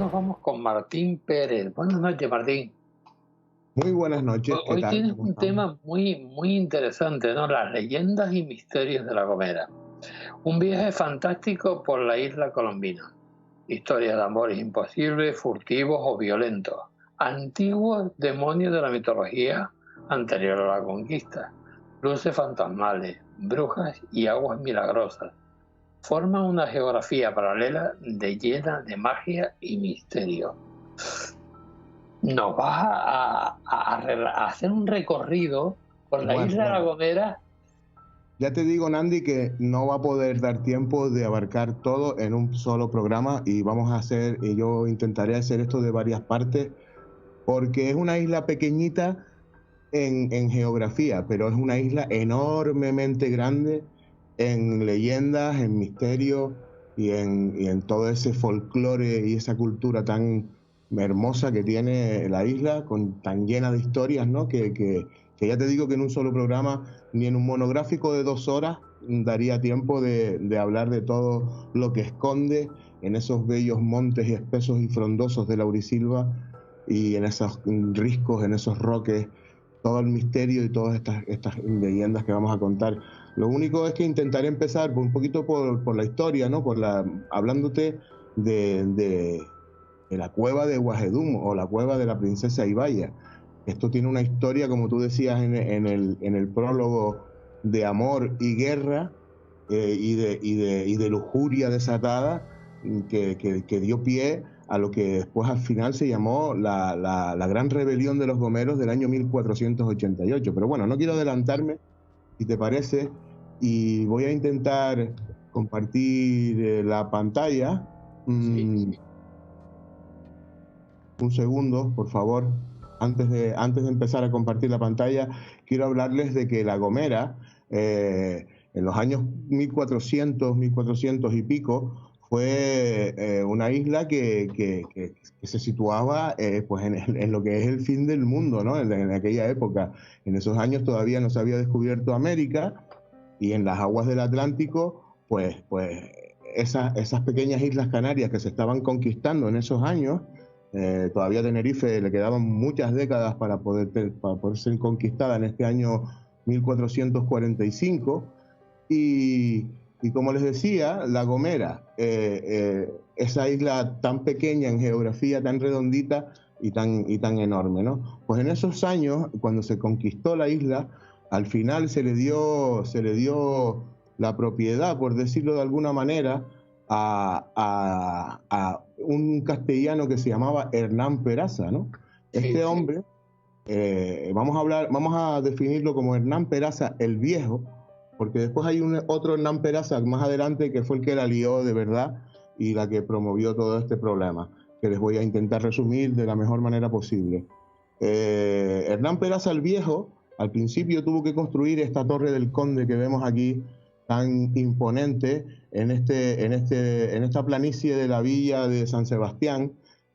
nos vamos con Martín Pérez. Buenas noches, Martín. Muy buenas noches, ¿qué Hoy tal? tienes ¿Cómo un estamos? tema muy interesante, ¿no? Las leyendas y misterios de La Gomera. Un viaje fantástico por la isla colombina. Historias de amores imposibles, furtivos o violentos. Antiguos demonios de la mitología anterior a la conquista. Luces fantasmales, brujas y aguas milagrosas. Forman una geografía paralela llena de magia y misterio. Nos vas a hacer un recorrido por la isla de La Bueno, Gomera. ya te digo, Nandi, que no va a poder dar tiempo de abarcar todo en un solo programa y vamos a hacer, y yo intentaré hacer esto de varias partes, porque es una isla pequeñita en geografía, pero es una isla enormemente grande en leyendas, en misterios y en todo ese folclore y esa cultura tan hermosa que tiene la isla, tan llena de historias, ¿no? Que ya te digo que en un solo programa, ni en un monográfico de 2 horas, daría tiempo de hablar de todo lo que esconde en esos bellos montes y espesos y frondosos de Laurisilva y en esos riscos, en esos roques, todo el misterio y todas estas leyendas que vamos a contar. Lo único es que intentaré empezar un poquito por la historia, ¿no? Hablándote de la cueva de Guajedum o la cueva de la princesa Ibaya. Esto tiene una historia, como tú decías en el prólogo, de amor y guerra, y de lujuria desatada, que dio pie a lo que después al final se llamó la Gran Rebelión de los Gomeros del año 1488. Pero bueno, no quiero adelantarme, si te parece, y voy a intentar compartir la pantalla. Sí. Un segundo, por favor. Antes de empezar a compartir la pantalla, quiero hablarles de que La Gomera, en los años 1400 y pico, fue una isla que se situaba pues en lo que es el fin del mundo, ¿no? En aquella época. En esos años todavía no se había descubierto América, y en las aguas del Atlántico, pues esas pequeñas islas Canarias que se estaban conquistando en esos años. Todavía a Tenerife le quedaban muchas décadas para poder ser conquistada en este año 1445. Y como les decía, La Gomera, esa isla tan pequeña en geografía, tan redondita y tan enorme, ¿no? Pues en esos años, cuando se conquistó la isla, al final se le dio la propiedad, por decirlo de alguna manera, a un castellano que se llamaba Hernán Peraza, ¿no? Sí. Este hombre, vamos a definirlo como Hernán Peraza el Viejo, porque después hay otro Hernán Peraza más adelante que fue el que la lió de verdad y la que promovió todo este problema, que les voy a intentar resumir de la mejor manera posible. Hernán Peraza el Viejo al principio tuvo que construir esta torre del Conde que vemos aquí, tan imponente, en esta planicie de la villa de San Sebastián.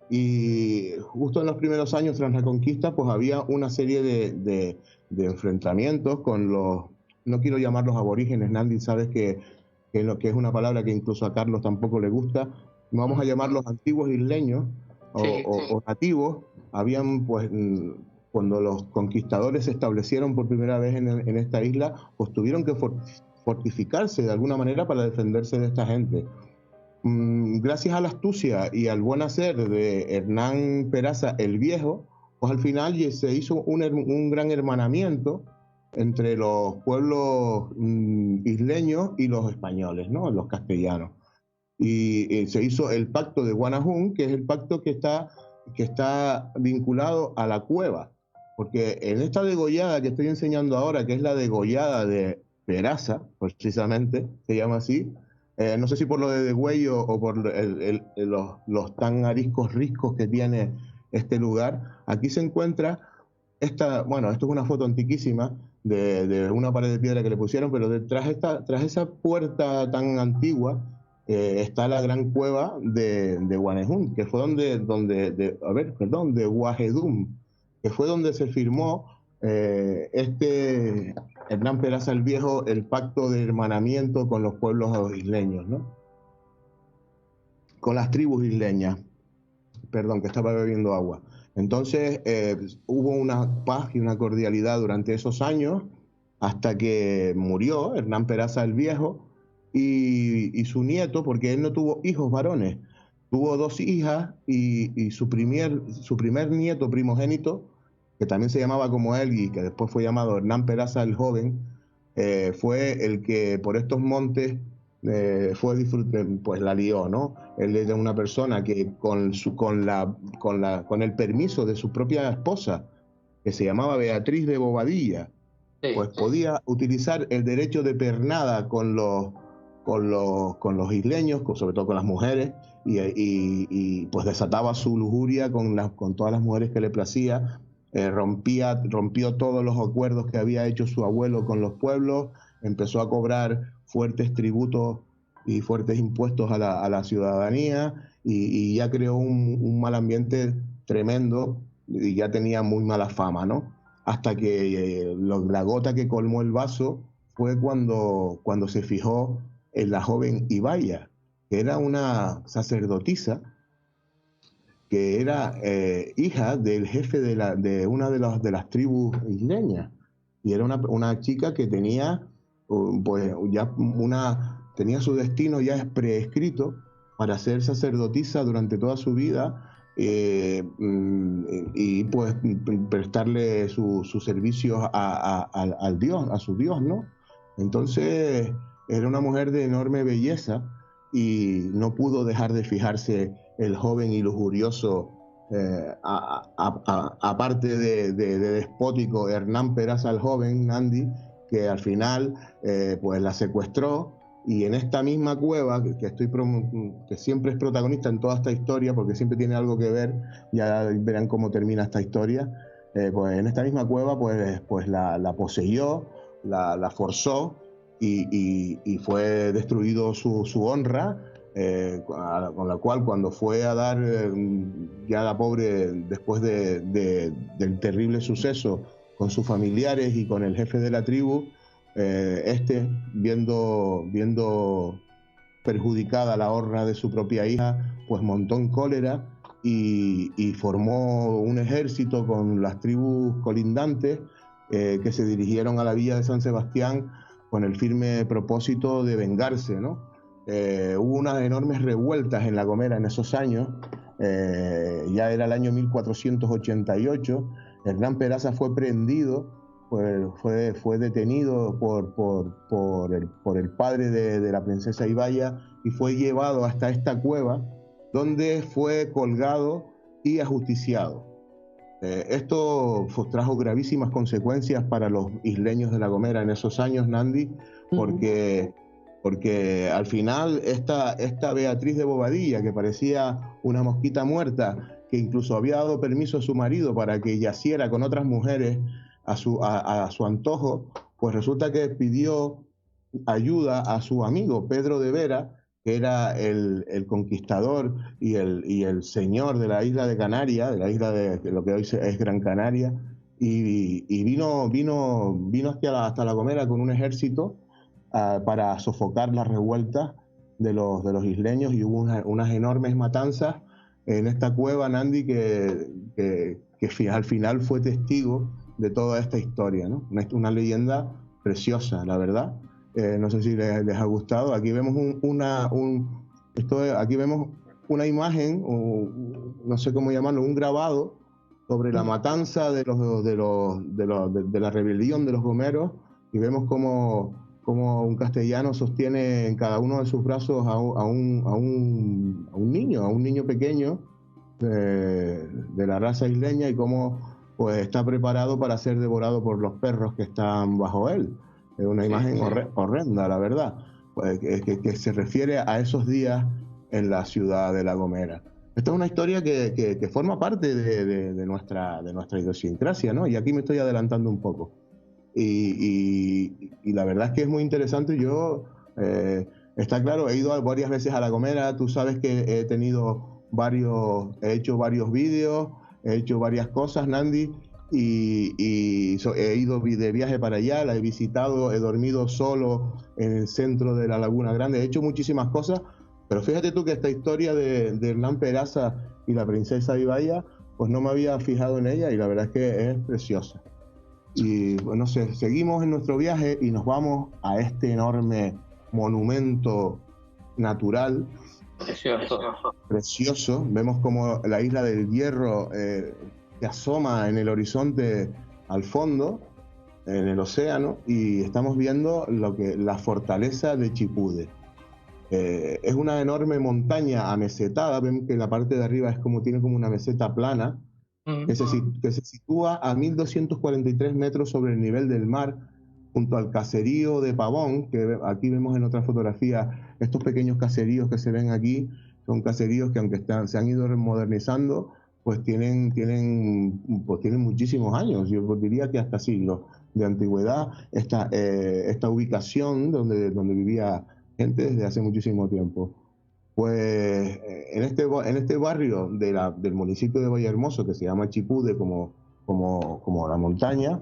Y justo en los primeros años tras la conquista, pues había una serie de enfrentamientos con los, no quiero llamarlos aborígenes, Nandi, sabes que es una palabra que incluso a Carlos tampoco le gusta. Vamos a llamarlos antiguos isleños o nativos. Habían, pues, cuando los conquistadores se establecieron por primera vez en esta isla, pues tuvieron que fortificarse de alguna manera para defenderse de esta gente. Gracias a la astucia y al buen hacer de Hernán Peraza el Viejo, pues al final se hizo un gran hermanamiento entre los pueblos isleños y los españoles, ¿no? Los castellanos. Y se hizo el pacto de Guanajún, que es el pacto que está vinculado a la cueva, porque en esta degollada que estoy enseñando ahora, que es la degollada de Peraza, precisamente, se llama así, no sé si por lo de degüello o por los tan ariscos riscos que tiene este lugar. Aquí se encuentra bueno, esto es una foto antiquísima de una pared de piedra que le pusieron, pero tras esa puerta tan antigua está la gran cueva de Guanejún, que fue de Guajedum, que fue donde se firmó Hernán Peraza el Viejo el pacto de hermanamiento con los pueblos isleños, ¿no? Con las tribus isleñas. perdón, que estaba bebiendo agua. Entonces hubo una paz y una cordialidad durante esos años hasta que murió Hernán Peraza el Viejo y su nieto, porque él no tuvo hijos varones, tuvo 2 hijas y su primer nieto primogénito, que también se llamaba como él y que después fue llamado Hernán Peraza el Joven, fue el que por estos montes pues la lió, ¿no? Él era una persona que con el permiso de su propia esposa, que se llamaba Beatriz de Bobadilla, pues podía utilizar el derecho de pernada con los isleños, sobre todo con las mujeres, y pues desataba su lujuria con todas las mujeres que le placía. Rompió todos los acuerdos que había hecho su abuelo con los pueblos, empezó a cobrar fuertes tributos y fuertes impuestos a la ciudadanía y ya creó un mal ambiente tremendo y ya tenía muy mala fama, ¿no? Hasta que la gota que colmó el vaso fue cuando se fijó en la joven Ibaya, que era una sacerdotisa que era hija del jefe de una de las tribus isleñas. Y era una chica que tenía, pues, tenía su destino ya prescrito para ser sacerdotisa durante toda su vida y pues prestarle sus servicios al Dios, a su Dios, ¿no? Entonces era una mujer de enorme belleza y no pudo dejar de fijarse el joven y lujurioso, aparte de despótico, Hernán Peraza el Joven, Andy, que al final pues la secuestró y en esta misma cueva, que siempre es protagonista en toda esta historia, porque siempre tiene algo que ver, ya verán cómo termina esta historia, pues en esta misma cueva pues la poseyó, la forzó y fue destruido su honra, con la cual cuando fue a dar ya la pobre, después del terrible suceso con sus familiares y con el jefe de la tribu, viendo perjudicada la honra de su propia hija, pues montó en cólera y formó un ejército con las tribus colindantes que se dirigieron a la villa de San Sebastián con el firme propósito de vengarse, ¿no? Hubo unas enormes revueltas en La Gomera en esos años, ya era el año 1488, Hernán Peraza fue prendido, fue detenido por el padre de la princesa Ibaya y fue llevado hasta esta cueva donde fue colgado y ajusticiado. Esto trajo gravísimas consecuencias para los isleños de La Gomera en esos años, Nandi, porque al final esta Beatriz de Bobadilla, que parecía una mosquita muerta, que incluso había dado permiso a su marido para que yaciera con otras mujeres a su antojo, pues resulta que pidió ayuda a su amigo Pedro de Vera, que era el conquistador y el señor de la isla de Canarias, de la isla de lo que hoy es Gran Canaria, y vino hasta La Gomera con un ejército para sofocar las revueltas de los isleños, y hubo unas enormes matanzas en esta cueva, Nandi, que al final fue testigo de toda esta historia, ¿no? Una leyenda preciosa, la verdad. No sé si les ha gustado. Aquí vemos aquí vemos una imagen, o no sé cómo llamarlo, un grabado sobre la matanza de la rebelión de los gomeros, y vemos como un castellano sostiene en cada uno de sus brazos a un niño pequeño de la raza isleña, y cómo pues está preparado para ser devorado por los perros que están bajo él. Es una imagen horrenda, la verdad, pues, que se refiere a esos días en la ciudad de La Gomera. Esta es una historia que forma parte de nuestra idiosincrasia, ¿no? Y aquí me estoy adelantando un poco. Y la verdad es que es muy interesante. Yo, está claro, he ido varias veces a La Gomera. Tú sabes que he hecho varios vídeos, he hecho varias cosas, Nandi, y he ido de viaje para allá, la he visitado, he dormido solo en el centro de la Laguna Grande, he hecho muchísimas cosas, pero fíjate tú que esta historia de Hernán Peraza y la princesa Ibaya, pues no me había fijado en ella y la verdad es que es preciosa. Y bueno, seguimos en nuestro viaje y nos vamos a este enorme monumento natural. Precioso. Vemos como la isla del Hierro se asoma en el horizonte al fondo, en el océano, y estamos viendo la fortaleza de Chipude. Es una enorme montaña amesetada. Ven que la parte de arriba tiene como una meseta plana, que se sitúa a 1243 metros sobre el nivel del mar, junto al caserío de Pavón, que aquí vemos en otra fotografía. Estos pequeños caseríos que se ven aquí son caseríos que, aunque se han ido modernizando, pues tienen muchísimos años, yo diría que hasta siglos de antigüedad. Esta ubicación donde vivía gente desde hace muchísimo tiempo. Pues en este barrio del municipio de Vallehermoso, que se llama Chipude, como la montaña,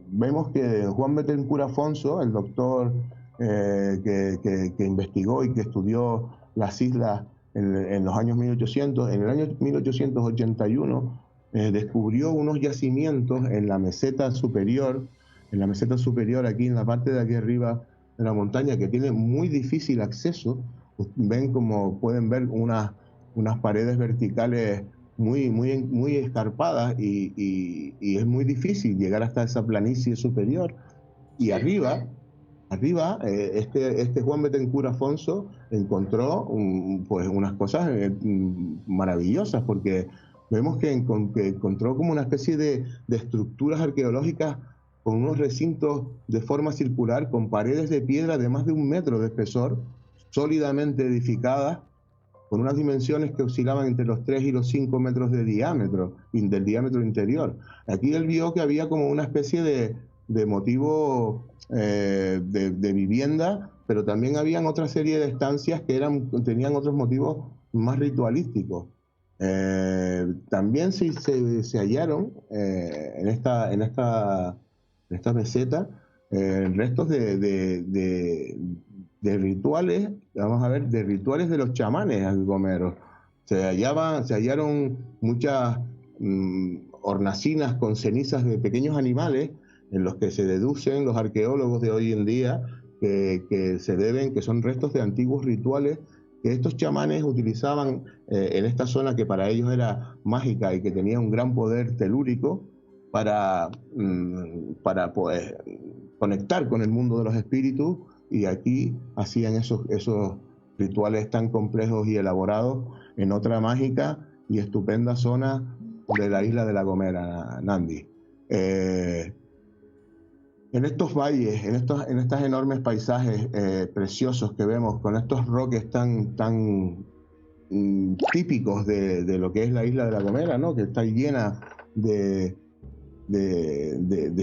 vemos que Juan Betancur Afonso, el doctor que investigó y que estudió las islas en los años 1800, en el año 1881 descubrió unos yacimientos en la meseta superior, aquí en la parte de aquí arriba de la montaña, que tiene muy difícil acceso. Pueden ver unas paredes verticales muy escarpadas y es muy difícil llegar hasta esa planicie superior. Y arriba este Juan Betancur Afonso encontró pues unas cosas maravillosas, porque vemos que encontró como una especie de estructuras arqueológicas con unos recintos de forma circular, con paredes de piedra de más de 1 metro de espesor, sólidamente edificadas, con unas dimensiones que oscilaban entre los 3 y los 5 metros de diámetro, del diámetro interior. Aquí él vio que había como una especie de motivo de vivienda, pero también habían otra serie de estancias que tenían otros motivos más ritualísticos. También se hallaron en esta meseta restos de rituales, vamos a ver, de rituales de los chamanes gomeros. Se hallaron muchas hornacinas con cenizas de pequeños animales, en los que se deducen los arqueólogos de hoy en día que son restos de antiguos rituales que estos chamanes utilizaban en esta zona, que para ellos era mágica y que tenía un gran poder telúrico para pues, conectar con el mundo de los espíritus, y aquí hacían esos rituales tan complejos y elaborados en otra mágica y estupenda zona de la isla de La Gomera, Nandi. En estos valles, en estos enormes paisajes preciosos que vemos, con estos roques tan típicos de lo que es la isla de La Gomera, ¿no?, que está llena de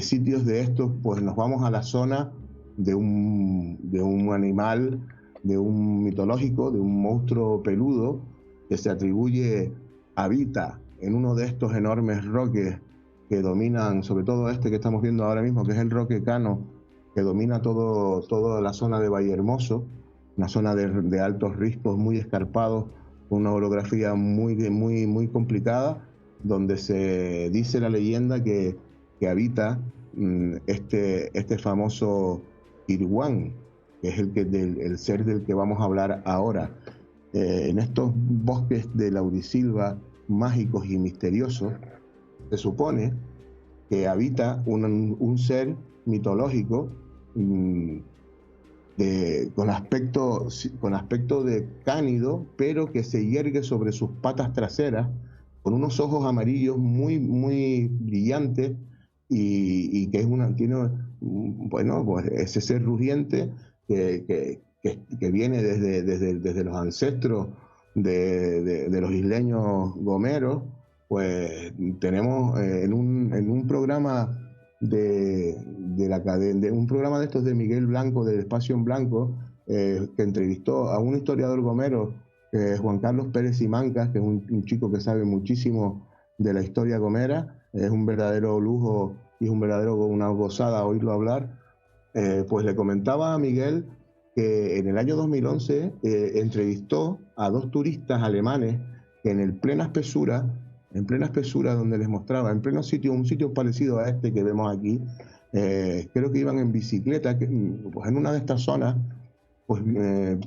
sitios de estos, pues nos vamos a la zona de un animal, de un mitológico, de un monstruo peludo que se habita en uno de estos enormes roques que dominan, sobre todo este que estamos viendo ahora mismo, que es el Roque Cano, que domina toda la zona de Vallehermoso, una zona de altos riscos muy escarpados, con una orografía muy complicada, donde se dice la leyenda que habita este famoso Irguán, que es el ser del que vamos a hablar ahora. En estos bosques de laurisilva mágicos y misteriosos, se supone que habita un ser mitológico con aspecto de cánido, pero que se yergue sobre sus patas traseras, con unos ojos amarillos muy brillantes, y que tiene, bueno, pues ese ser rugiente que viene desde los ancestros de los isleños gomeros. Pues tenemos en un programa de un programa de estos de Miguel Blanco, del Espacio en Blanco, que entrevistó a un historiador gomero, Juan Carlos Pérez Simancas, que es un chico que sabe muchísimo de la historia gomera. Es un verdadero lujo y es una gozada oírlo hablar. Pues le comentaba a Miguel que en el año 2011 entrevistó a 2 turistas alemanes que en plena espesura donde les mostraba, en pleno sitio, un sitio parecido a este que vemos aquí, creo que iban en bicicleta, pues en una de estas zonas, pues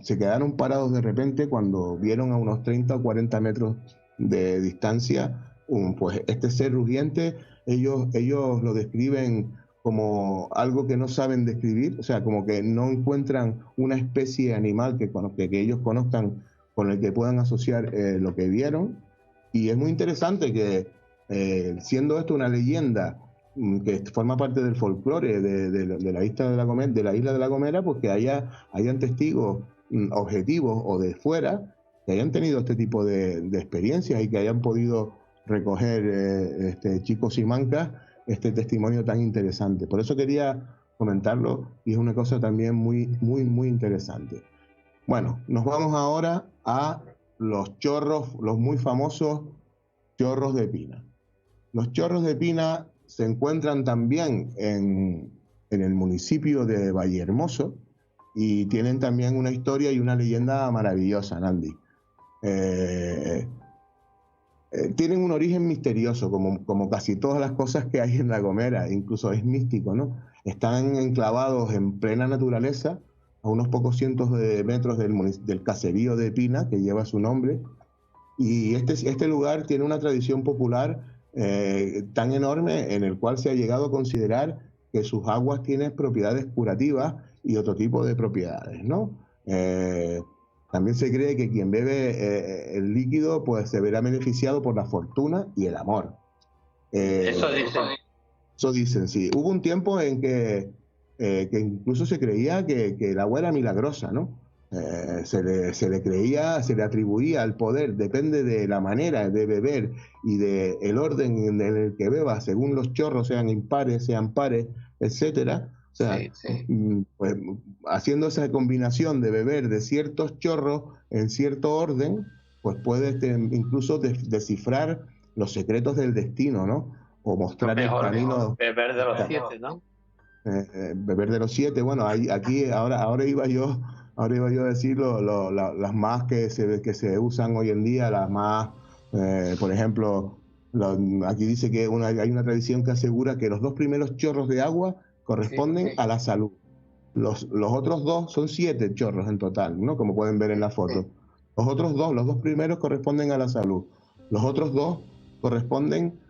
se quedaron parados de repente cuando vieron a unos 30 o 40 metros de distancia, pues este ser rugiente. Ellos lo describen como algo que no saben describir, o sea, como que no encuentran una especie animal que ellos conozcan con el que puedan asociar lo que vieron. Y es muy interesante que, siendo esto una leyenda que forma parte del folclore de la isla de La Gomera, pues que hayan testigos objetivos o de fuera que hayan tenido este tipo de experiencias y que hayan podido recoger chicos y mancas este testimonio tan interesante. Por eso quería comentarlo y es una cosa también muy, muy, muy interesante. Bueno, nos vamos ahora a los chorros, los muy famosos chorros de Pina. Los chorros de Pina se encuentran también en el municipio de Vallehermoso y tienen también una historia y una leyenda maravillosa, Nandi. Tienen un origen misterioso, como casi todas las cosas que hay en La Gomera, incluso es místico, ¿no? Están enclavados en plena naturaleza, a unos pocos cientos de metros del caserío de Pina, que lleva su nombre, y este lugar tiene una tradición popular tan enorme en el cual se ha llegado a considerar que sus aguas tienen propiedades curativas y otro tipo de propiedades, ¿no? También se cree que quien bebe el líquido pues se verá beneficiado por la fortuna y el amor. Eso dicen. Eso dicen, sí. Hubo un tiempo en que incluso se creía que el agua era milagrosa, ¿no? Se le creía, se le atribuía al poder, depende de la manera de beber y del orden en el que beba, según los chorros sean impares, sean pares, etcétera. O sea, pues, haciendo esa combinación de beber de ciertos chorros en cierto orden, pues puedes incluso descifrar los secretos del destino, ¿no? O mostrar el camino. Beber de los 7, ¿no? Beber de los 7, bueno, aquí ahora iba yo a decir las más que se usan hoy en día, las más, por ejemplo, aquí dice que hay una tradición que asegura que los 2 primeros chorros de agua corresponden a la salud. Los otros 2 son 7 chorros en total, ¿no? Como pueden ver en la foto. Los otros 2, los 2 primeros corresponden a la salud. Los otros 2 corresponden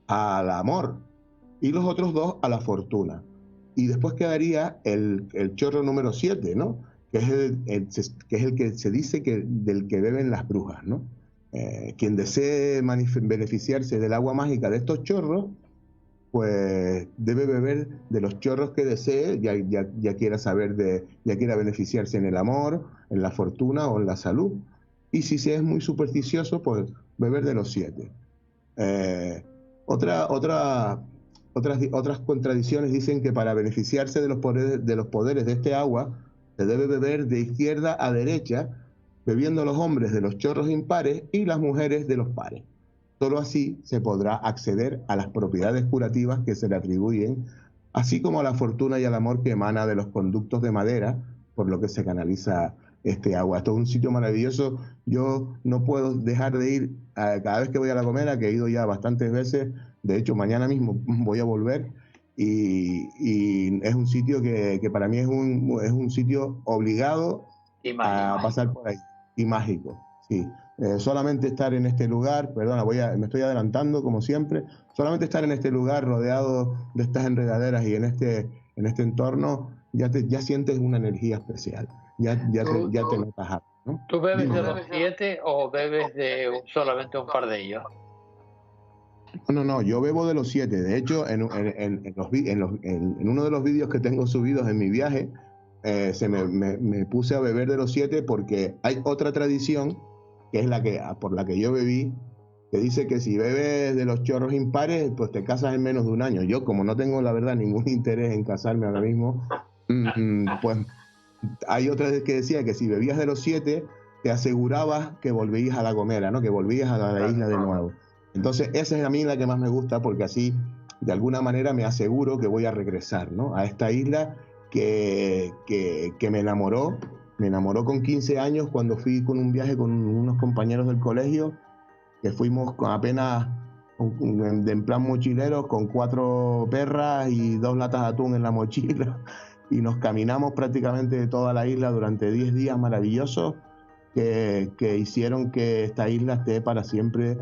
al amor. Y los otros 2 a la fortuna. Y después quedaría el chorro número 7, ¿no? Que es el que se dice que del que beben las brujas, ¿no? Quien desee beneficiarse del agua mágica de estos chorros, pues debe beber de los chorros que desee, ya quiera beneficiarse en el amor, en la fortuna o en la salud. Y si se es muy supersticioso, pues beber de los 7. Otras contradicciones dicen que para beneficiarse de los poderes de este agua, se debe beber de izquierda a derecha, bebiendo los hombres de los chorros impares y las mujeres de los pares. Solo así se podrá acceder a las propiedades curativas que se le atribuyen, así como a la fortuna y al amor que emana de los conductos de madera, por lo que se canaliza este agua. Esto es un sitio maravilloso. Yo no puedo dejar de ir cada vez que voy a La Gomera, que he ido ya bastantes veces. De hecho, mañana mismo voy a volver y es un sitio que para mí es un sitio obligado a pasar por ahí y mágico, sí. Solamente estar en este lugar, perdona, me estoy adelantando como siempre, solamente estar en este lugar rodeado de estas enredaderas y en este entorno, ya sientes una energía especial, ya te notas algo, ¿no? ¿Tú bebes de los 7 o bebes de solamente un par de ellos? No, yo bebo de los 7. De hecho, en uno de los vídeos que tengo subidos en mi viaje, me puse a beber de los 7 porque hay otra tradición que es por la que yo bebí, que dice que si bebes de los chorros impares, pues te casas en menos de un año. Yo, como no tengo, la verdad, ningún interés en casarme ahora mismo, pues hay otra que decía que si bebías de los 7, te asegurabas que volvías a La Gomera, ¿no? Que volvías a la isla de nuevo. Entonces, esa es a mí la que más me gusta, porque así, de alguna manera, me aseguro que voy a regresar, ¿no? A esta isla que me enamoró con 15 años cuando fui con un viaje con unos compañeros del colegio que fuimos con apenas en plan mochilero con 4 perras y 2 latas de atún en la mochila y nos caminamos prácticamente toda la isla durante 10 días maravillosos que hicieron que esta isla esté para siempre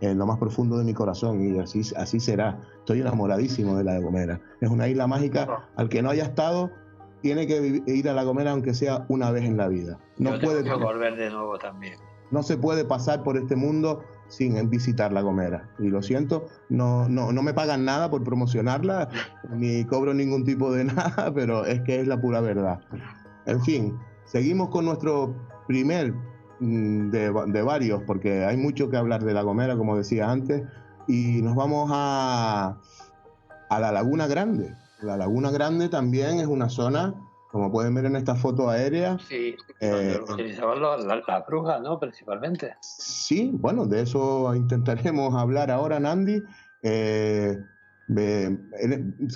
en lo más profundo de mi corazón, y así será. Estoy enamoradísimo de La Gomera. Es una isla mágica. Al que no haya estado tiene que ir a La Gomera aunque sea una vez en la vida. Yo tengo que volver de nuevo también. No se puede pasar por este mundo sin visitar La Gomera. Y lo siento, no me pagan nada por promocionarla, ni cobro ningún tipo de nada, pero es que es la pura verdad. En fin, seguimos con nuestro primer de varios, porque hay mucho que hablar de La Gomera, como decía antes, y nos vamos a la Laguna Grande. La Laguna Grande también es una zona, como pueden ver en esta foto aérea. Sí, donde utilizaban las brujas, ¿no? Principalmente. Sí, bueno, de eso intentaremos hablar ahora, Nandi.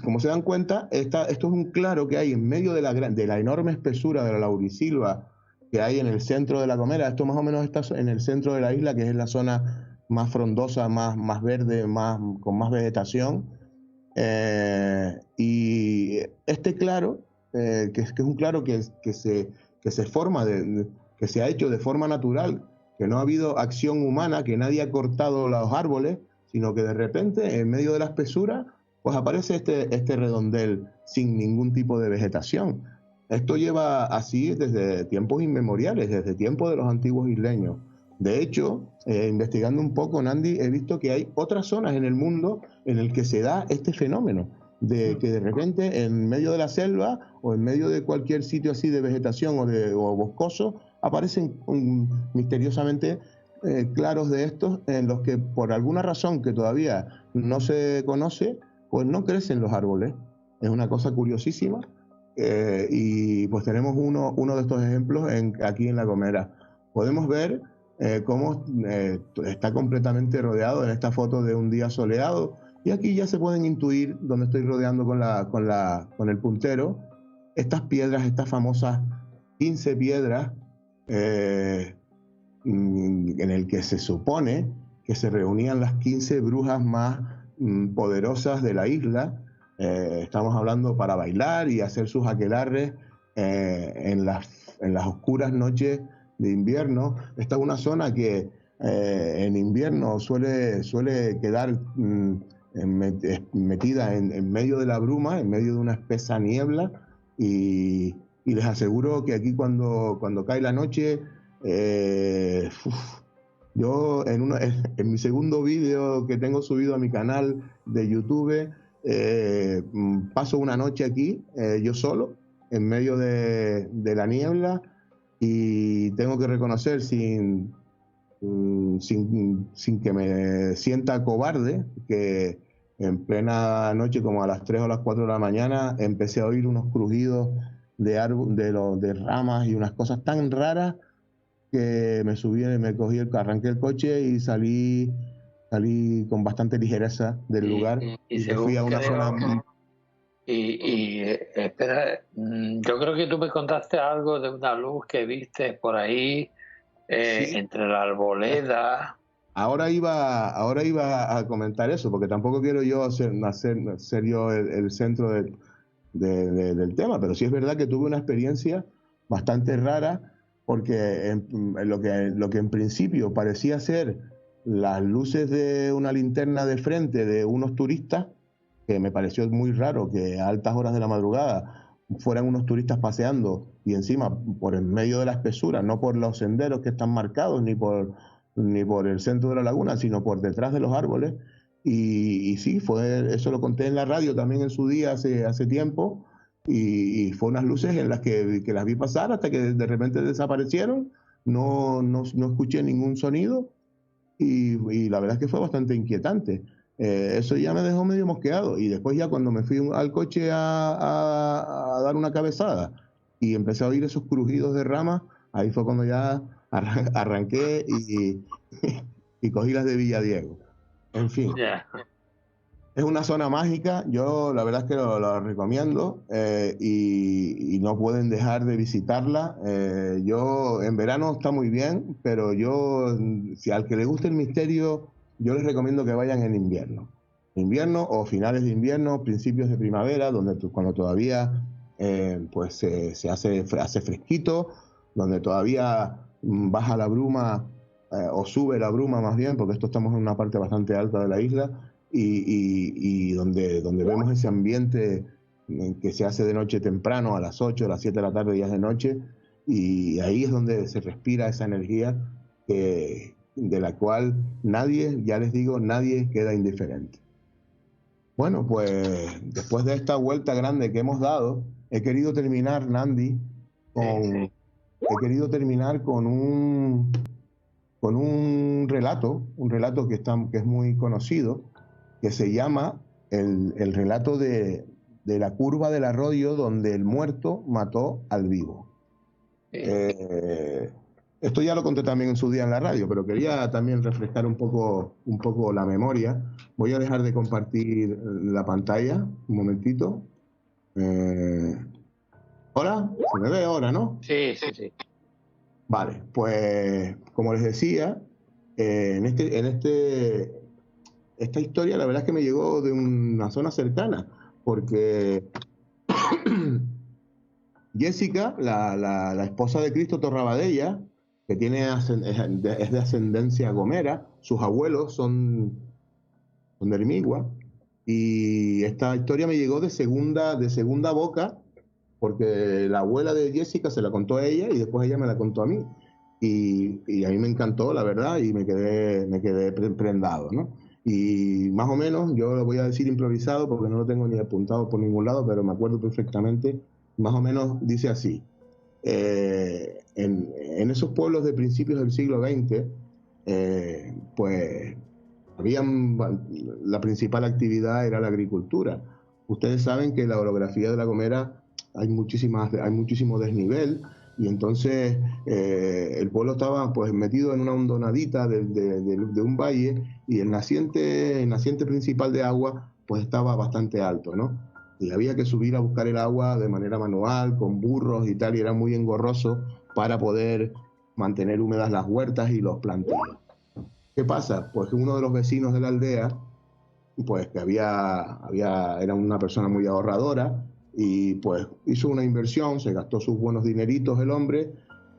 Como se dan cuenta, esto es un claro que hay en medio de la enorme espesura de la laurisilva que hay en el centro de La Gomera. Esto más o menos está en el centro de la isla, que es la zona más frondosa, más verde, con más vegetación. Y este claro, que es un claro que se forma, que se ha hecho de forma natural, que no ha habido acción humana, que nadie ha cortado los árboles, sino que de repente, en medio de la espesura, pues aparece este redondel sin ningún tipo de vegetación. Esto lleva así desde tiempos inmemoriales, desde tiempos de los antiguos isleños. De hecho, investigando un poco, Nandi, he visto que hay otras zonas en el mundo en el que se da este fenómeno, de que de repente en medio de la selva o en medio de cualquier sitio así de vegetación o boscoso, aparecen misteriosamente claros de estos en los que por alguna razón que todavía no se conoce, pues no crecen los árboles. Es una cosa curiosísima. Y pues tenemos uno de estos ejemplos aquí en La Gomera. Podemos ver cómo está completamente rodeado en esta foto de un día soleado, y aquí ya se pueden intuir, donde estoy rodeando con el puntero, estas piedras, estas famosas 15 piedras, en el que se supone que se reunían las 15 brujas más poderosas de la isla. Estamos hablando para bailar y hacer sus aquelarres en las oscuras noches de invierno. Esta es una zona que en invierno suele quedar metida en medio de la bruma, en medio de una espesa niebla, y les aseguro que aquí cuando cae la noche, yo en mi segundo vídeo que tengo subido a mi canal de YouTube, paso una noche aquí, yo solo, en medio de la niebla, y tengo que reconocer sin que me sienta cobarde, que en plena noche, como a las 3 o las 4 de la mañana, empecé a oír unos crujidos de ramas y unas cosas tan raras que me subí, arranqué el coche y salí con bastante ligereza del lugar y me fui a una zona. Espera, yo creo que tú me contaste algo de una luz que viste por ahí, sí, entre la arboleda. Ahora iba a comentar eso, porque tampoco quiero yo ser yo el centro del tema, pero sí es verdad que tuve una experiencia bastante rara, porque lo que en principio parecía ser las luces de una linterna de frente de unos turistas, que me pareció muy raro que a altas horas de la madrugada fueran unos turistas paseando, y encima por en medio de la espesura, no por los senderos que están marcados, ni por el centro de la laguna, sino por detrás de los árboles. Y sí, eso lo conté en la radio también en su día, hace tiempo, y fue unas luces en las que las vi pasar hasta que de repente desaparecieron. No escuché ningún sonido, y la verdad es que fue bastante inquietante. Eso ya me dejó medio mosqueado, y después ya cuando me fui al coche a dar una cabezada y empecé a oír esos crujidos de ramas, ahí fue cuando ya arranqué y cogí las de Villadiego. En fin. Yeah. Es una zona mágica, yo la verdad es que lo recomiendo y no pueden dejar de visitarla. Yo en verano está muy bien, pero yo, si al que le guste el misterio, yo les recomiendo que vayan en invierno. Invierno o finales de invierno, principios de primavera, cuando todavía pues se hace fresquito, donde todavía baja la bruma o sube la bruma más bien, porque esto estamos en una parte bastante alta de la isla y donde vemos ese ambiente que se hace de noche temprano, a las 8, a las 7 de la tarde, ya es de noche, y ahí es donde se respira esa energía de la cual nadie, ya les digo, nadie queda indiferente. Bueno, pues después de esta vuelta grande que hemos dado, he querido terminar, Nandi, he querido terminar con un relato que es muy conocido, que se llama el relato de la curva del arroyo donde el muerto mató al vivo. Esto ya lo conté también en su día en la radio, pero quería también refrescar un poco la memoria. Voy a dejar de compartir la pantalla un momentito. ¿Hola? Se me ve ahora, ¿no? Sí. Vale, pues como les decía, esta historia la verdad es que me llegó de una zona cercana, porque Jessica, la esposa de Cristo Torrabadella, que es de ascendencia gomera, sus abuelos son de Hermigua, y esta historia me llegó de segunda boca, porque la abuela de Jessica se la contó a ella y después ella me la contó a mí. Y a mí me encantó, la verdad, y me quedé prendado, ¿no? Y más o menos, yo lo voy a decir improvisado porque no lo tengo ni apuntado por ningún lado, pero me acuerdo perfectamente, más o menos dice así. En esos pueblos de principios del siglo XX, pues la principal actividad era la agricultura. Ustedes saben que en la orografía de La Gomera hay muchísimo desnivel, y entonces el pueblo estaba pues metido en una hondonadita de un valle, y el naciente principal de agua pues estaba bastante alto, ¿no? Y había que subir a buscar el agua de manera manual, con burros y tal, y era muy engorroso para poder mantener húmedas las huertas y los plantíos. ¿Qué pasa? Pues que uno de los vecinos de la aldea, pues que era una persona muy ahorradora, y pues hizo una inversión, se gastó sus buenos dineritos el hombre,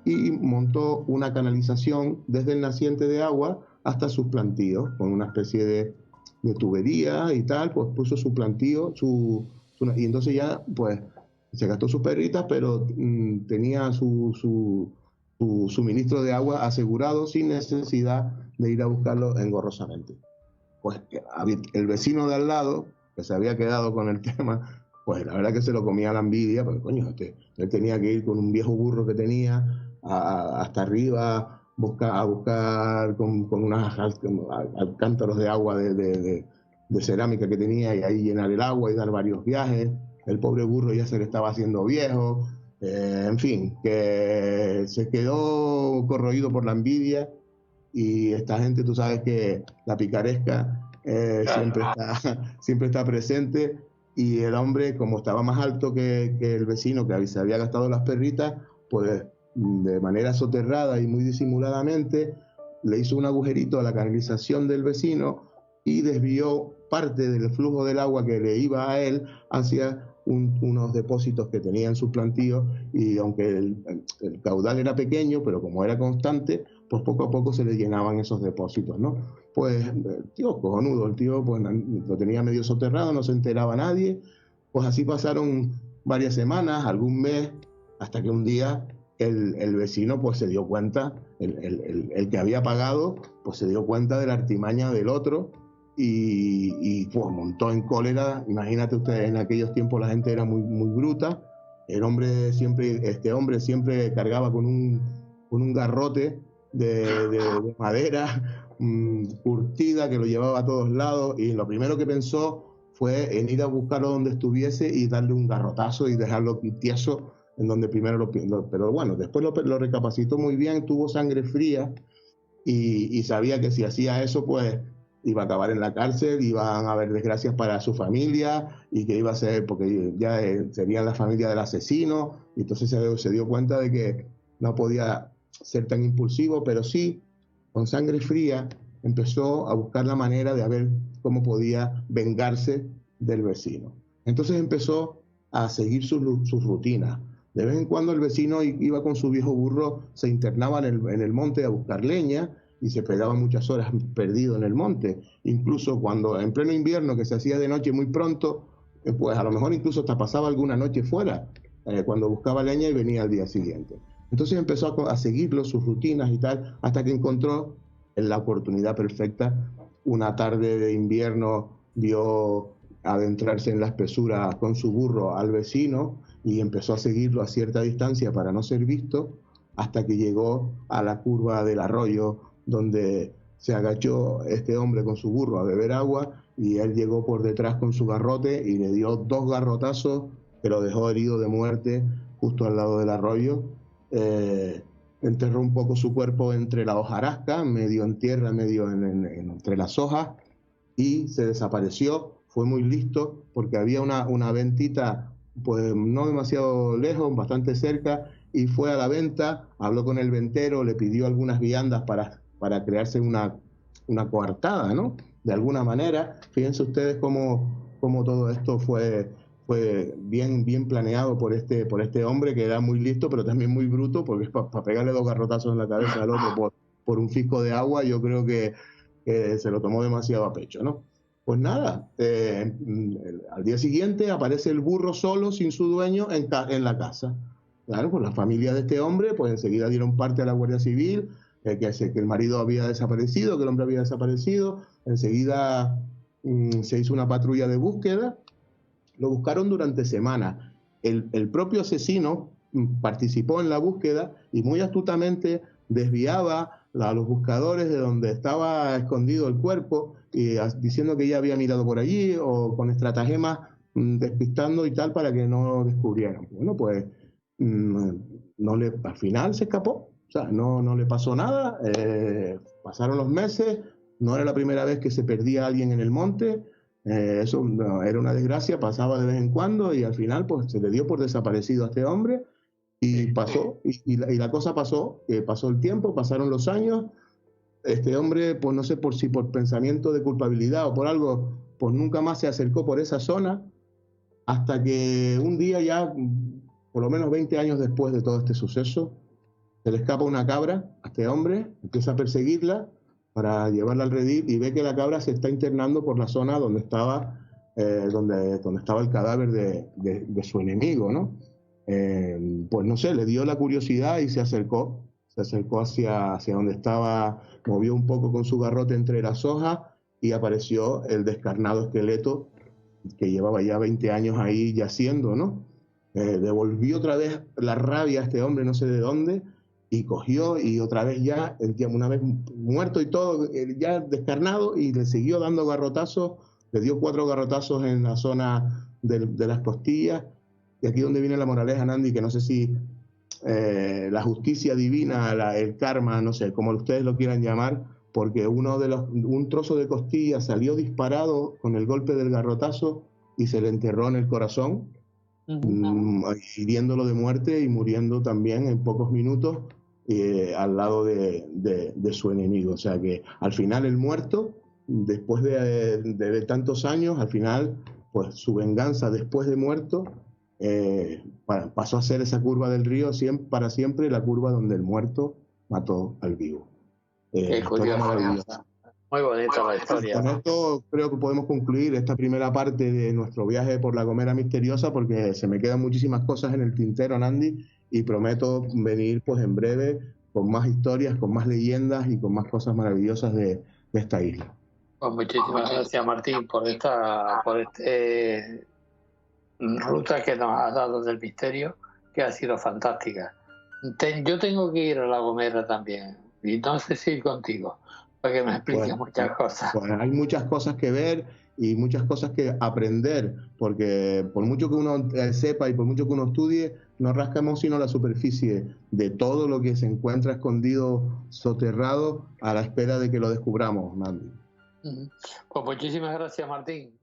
y montó una canalización desde el naciente de agua hasta sus plantíos, con una especie de tubería y tal, pues puso su plantío, y entonces ya pues se gastó sus perritas, pero tenía su suministro de agua asegurado sin necesidad de ir a buscarlo engorrosamente. Pues el vecino de al lado, que se había quedado con el tema, pues la verdad que se lo comía la envidia, porque coño, él tenía que ir con un viejo burro que tenía hasta arriba a buscar con unos cántaros de agua de cerámica que tenía, y ahí llenar el agua y dar varios viajes. El pobre burro ya se le estaba haciendo viejo, en fin, que se quedó corroído por la envidia. Y esta gente, tú sabes que la picaresca siempre está presente, y el hombre, como estaba más alto que el vecino que se había gastado las perritas, pues de manera soterrada y muy disimuladamente le hizo un agujerito a la canalización del vecino y desvió parte del flujo del agua que le iba a él hacia unos depósitos que tenía en sus plantíos, y aunque el caudal era pequeño, pero como era constante, pues poco a poco se le llenaban esos depósitos, ¿no? Pues tío, cojonudo, el tío pues lo tenía medio soterrado, no se enteraba nadie. Pues así pasaron varias semanas, algún mes, hasta que un día el vecino pues se dio cuenta, el que había pagado, pues se dio cuenta de la artimaña del otro, y pues montó en cólera. Imagínate ustedes, en aquellos tiempos la gente era muy, muy bruta. Este hombre siempre cargaba con un garrote de madera curtida, que lo llevaba a todos lados, y lo primero que pensó fue en ir a buscarlo donde estuviese y darle un garrotazo y dejarlo tieso en donde primero pero bueno, después lo recapacitó muy bien, tuvo sangre fría, y sabía que si hacía eso pues iba a acabar en la cárcel, iban a haber desgracias para su familia y que iba a ser, porque ya sería la familia del asesino, y entonces se dio cuenta de que no podía ser tan impulsivo, pero sí, con sangre fría, empezó a buscar la manera de ver cómo podía vengarse del vecino. Entonces empezó a seguir sus rutinas. De vez en cuando el vecino iba con su viejo burro, se internaba en el monte a buscar leña y se pegaba muchas horas perdido en el monte. Incluso cuando en pleno invierno, que se hacía de noche muy pronto, pues a lo mejor incluso hasta pasaba alguna noche fuera, cuando buscaba leña y venía al día siguiente. Entonces empezó a seguirlo, sus rutinas y tal, hasta que encontró la oportunidad perfecta. Una tarde de invierno vio adentrarse en la espesura con su burro al vecino y empezó a seguirlo a cierta distancia para no ser visto, hasta que llegó a la curva del arroyo, donde se agachó este hombre con su burro a beber agua, y él llegó por detrás con su garrote y le dio 2 garrotazos que lo dejó herido de muerte justo al lado del arroyo. Enterró un poco su cuerpo entre la hojarasca, medio en tierra, medio entre las hojas, y se desapareció. Fue muy listo porque había una ventita, pues no demasiado lejos, bastante cerca, y fue a la venta, habló con el ventero, le pidió algunas viandas para crearse una coartada, ¿no? De alguna manera. Fíjense ustedes cómo todo esto fue bien planeado por este hombre, que era muy listo, pero también muy bruto, porque para pegarle 2 garrotazos en la cabeza al otro por un fisco de agua, yo creo que se lo tomó demasiado a pecho, ¿no? Pues nada, al día siguiente aparece el burro solo, sin su dueño, en la casa. Claro, pues la familia de este hombre, pues enseguida dieron parte a la Guardia Civil, que el marido había desaparecido, que el hombre había desaparecido. Enseguida se hizo una patrulla de búsqueda. Lo buscaron durante semanas. El propio asesino participó en la búsqueda y muy astutamente desviaba a los buscadores de donde estaba escondido el cuerpo, diciendo que ella había mirado por allí, o con estratagemas despistando y tal, para que no descubrieran. Bueno, pues al final se escapó, o sea, no le pasó nada. Pasaron los meses, no era la primera vez que se perdía alguien en el monte. Eso no, era una desgracia, pasaba de vez en cuando, y al final pues se le dio por desaparecido a este hombre, y pasó, y la cosa pasó, pasó el tiempo, pasaron los años. Este hombre, pues no sé si por pensamiento de culpabilidad o por algo, pues nunca más se acercó por esa zona, hasta que un día, ya por lo menos 20 años después de todo este suceso, se le escapa una cabra a este hombre, empieza a perseguirla para llevarla al redil, y ve que la cabra se está internando por la zona donde estaba, donde estaba el cadáver de su enemigo, ¿no? Pues no sé, le dio la curiosidad y se acercó hacia donde estaba, movió un poco con su garrote entre las hojas, y apareció el descarnado esqueleto que llevaba ya 20 años ahí yaciendo, ¿no? Devolvió otra vez la rabia a este hombre, no sé de dónde, y cogió, y otra vez ya, una vez muerto y todo, ya descarnado, y le siguió dando garrotazos. Le dio 4 garrotazos en la zona de las costillas. Y aquí donde viene la moraleja, Nandi, que no sé si la justicia divina, el karma, no sé, como ustedes lo quieran llamar, porque un trozo de costilla salió disparado con el golpe del garrotazo y se le enterró en el corazón, hiriéndolo de muerte y muriendo también en pocos minutos, al lado de su enemigo. O sea que al final el muerto, después de tantos años, al final, pues su venganza después de muerto, pasó a ser esa curva del río para siempre, la curva donde el muerto mató al vivo. Qué curioso. Muy bonita la historia. Con esto creo que podemos concluir esta primera parte de nuestro viaje por La Gomera Misteriosa, porque se me quedan muchísimas cosas en el tintero, Nandi, y prometo venir pues en breve con más historias, con más leyendas y con más cosas maravillosas de esta isla. Pues muchísimas gracias, Martín, por esta ruta que nos has dado del misterio, que ha sido fantástica. Yo tengo que ir a La Gomera también, y no sé si ir contigo, para que me expliques muchas cosas. Pues hay muchas cosas que ver y muchas cosas que aprender, porque por mucho que uno sepa y por mucho que uno estudie, no rascamos sino la superficie de todo lo que se encuentra escondido, soterrado, a la espera de que lo descubramos, Nandi. Pues muchísimas gracias, Martín.